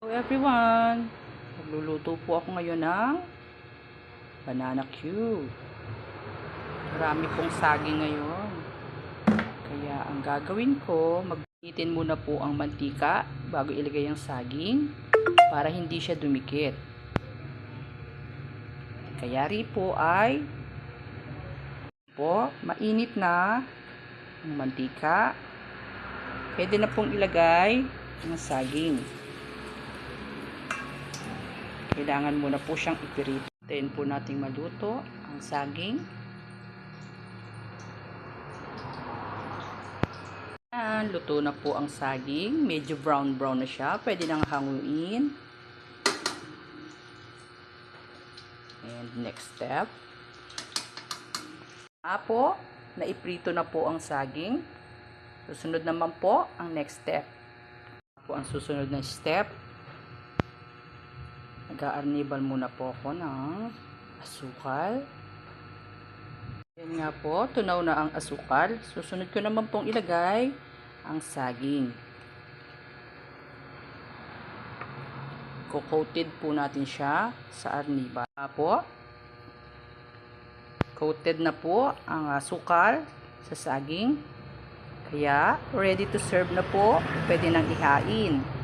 Hello everyone! Magluluto po ako ngayon ng banana cue. Marami pong saging ngayon. Kaya ang gagawin ko, mag-initin muna po ang mantika bago ilagay ang saging para hindi siya dumikit. Kaya rin po ay mainit na ang mantika. Pwede na pong ilagay ang saging. Kailangan muna po siyang ipirito. Tayin po nating maluto ang saging. Ayan, luto na po ang saging. Medyo brown na siya. Pwede nang hanguin. And next step. Naiprito na po ang saging. Susunod naman po ang next step. Ang susunod na step. Nag-aarnibal muna po ako ng asukal. Yan nga po, tunaw na ang asukal. Susunod ko naman pong ilagay ang saging. Coated po natin siya sa arnibal. Coated na po ang asukal sa saging. Kaya, ready to serve na po. Pwede nang ihain.